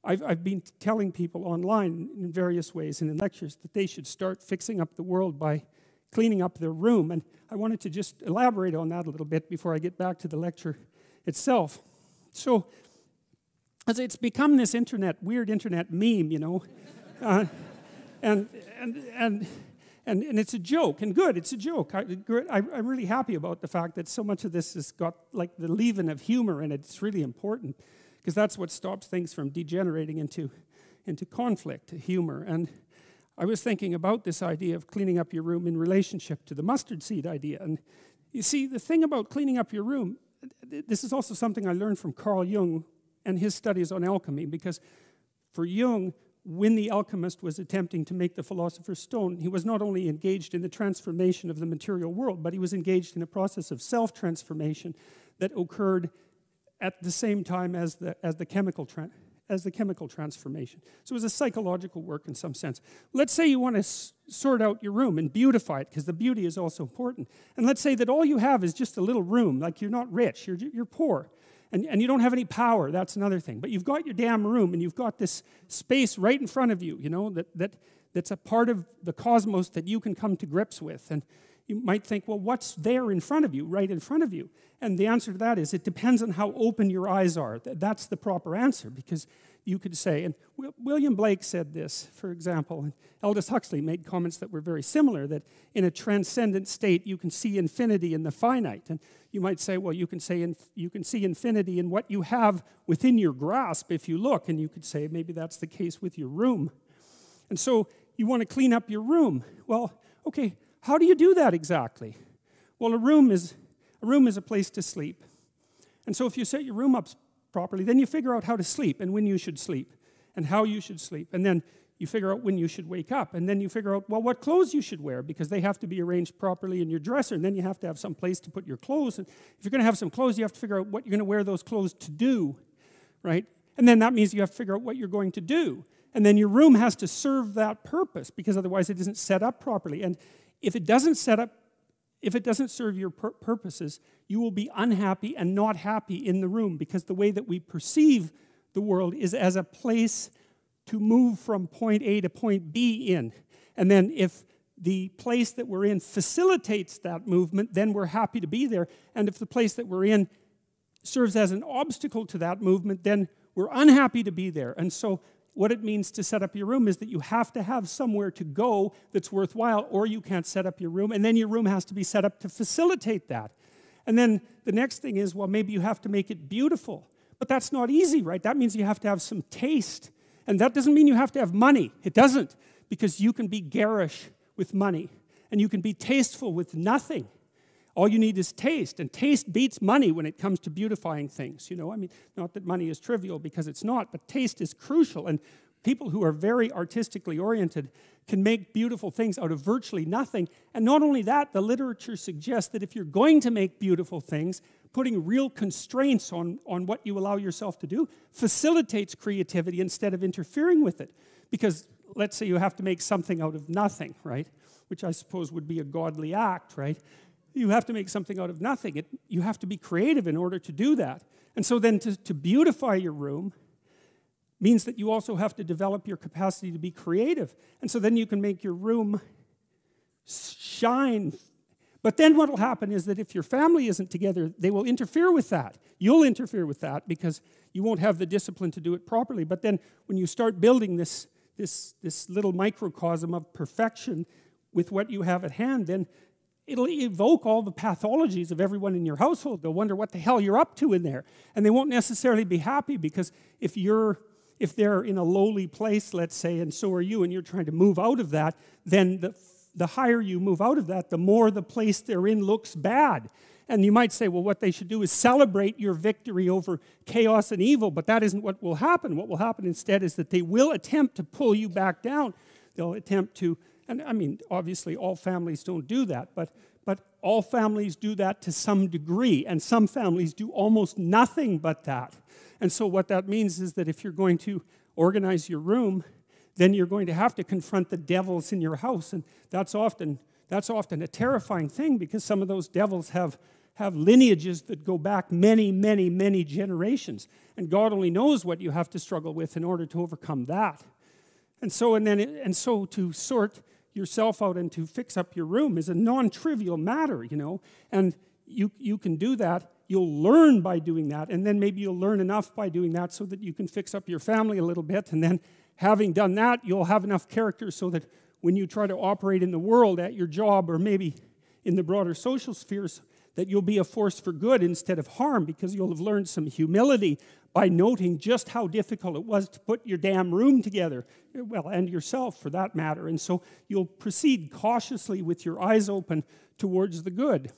I've been telling people online in various ways and in lectures that they should start fixing up the world by cleaning up their room. And I wanted to just elaborate on that a little bit before I get back to the lecture itself. So, as it's become this weird internet meme, you know, and it's a joke, and good, it's a joke. I'm really happy about the fact that so much of this has got like the leaven of humor in it. It's really important, because that's what stops things from degenerating into conflict, humor. And I was thinking about this idea of cleaning up your room in relationship to the mustard seed idea. And you see, the thing about cleaning up your room, this is also something I learned from Carl Jung and his studies on alchemy, because for Jung, when the alchemist was attempting to make the philosopher's stone, he was not only engaged in the transformation of the material world, but he was engaged in a process of self-transformation that occurred at the same time as the chemical transformation. So it was a psychological work in some sense. Let's say you want to sort out your room and beautify it, because the beauty is also important. And let's say that all you have is just a little room, like you're not rich, you're poor. And you don't have any power, that's another thing. But you've got your damn room, and you've got this space right in front of you, you know, that's a part of the cosmos that you can come to grips with. And you might think, well, what's there in front of you, right in front of you? And the answer to that is it depends on how open your eyes are. That's the proper answer, because you could say, and William Blake said this, for example, and Aldous Huxley made comments that were very similar, that in a transcendent state you can see infinity in the finite. And you might say, well, you can see infinity in what you have within your grasp if you look, and you could say maybe that's the case with your room. And so you want to clean up your room. Well, okay, how do you do that exactly? Well, a room is a place to sleep. And so if you set your room up properly, then you figure out how to sleep and when you should sleep and how you should sleep. And then you figure out when you should wake up. And then you figure out, well, what clothes you should wear, because they have to be arranged properly in your dresser. And then you have to have some place to put your clothes. And if you're going to have some clothes, you have to figure out what you're going to wear those clothes to do, right? And then that means you have to figure out what you're going to do. And then your room has to serve that purpose, because otherwise it isn't set up properly. And if it doesn't serve your purposes, you will be unhappy and not happy in the room, because the way that we perceive the world is as a place to move from point A to point B in. And then if the place that we're in facilitates that movement, then we're happy to be there. And if the place that we're in serves as an obstacle to that movement, then we're unhappy to be there. And so what it means to set up your room is that you have to have somewhere to go that's worthwhile, or you can't set up your room, and then your room has to be set up to facilitate that. And then the next thing is, well, maybe you have to make it beautiful. But that's not easy, right? That means you have to have some taste. And that doesn't mean you have to have money. It doesn't, because you can be garish with money, and you can be tasteful with nothing. All you need is taste, and taste beats money when it comes to beautifying things, you know. I mean, not that money is trivial, because it's not, but taste is crucial, and people who are very artistically oriented can make beautiful things out of virtually nothing. And not only that, the literature suggests that if you're going to make beautiful things, putting real constraints on what you allow yourself to do facilitates creativity instead of interfering with it. Because let's say you have to make something out of nothing, right? Which I suppose would be a godly act, right? You have to make something out of nothing. You have to be creative in order to do that. And so then to beautify your room means that you also have to develop your capacity to be creative. And so then you can make your room shine. But then what will happen is that if your family isn't together, they will interfere with that. You'll interfere with that because you won't have the discipline to do it properly. But then when you start building this little microcosm of perfection with what you have at hand, then it'll evoke all the pathologies of everyone in your household. They'll wonder what the hell you're up to in there. And they won't necessarily be happy, because if they're in a lowly place, let's say, and so are you, and you're trying to move out of that, then the higher you move out of that, the more the place they're in looks bad. And you might say, well, what they should do is celebrate your victory over chaos and evil, but that isn't what will happen. What will happen instead is that they will attempt to pull you back down. They'll attempt to, and I mean, obviously all families don't do that, but all families do that to some degree, and some families do almost nothing but that. And so what that means is that if you're going to organize your room, then you're going to have to confront the devils in your house. And that's often a terrifying thing, because some of those devils have have lineages that go back many, many, many generations. And God only knows what you have to struggle with in order to overcome that. And so to sort yourself out and to fix up your room is a non-trivial matter, you know. And you can do that. You'll learn by doing that, and then maybe you'll learn enough by doing that so that you can fix up your family a little bit, and then having done that, you'll have enough character so that when you try to operate in the world at your job or maybe in the broader social spheres, that you'll be a force for good instead of harm, because you'll have learned some humility by noting just how difficult it was to put your damn room together, well, and yourself for that matter. And so you'll proceed cautiously with your eyes open towards the good.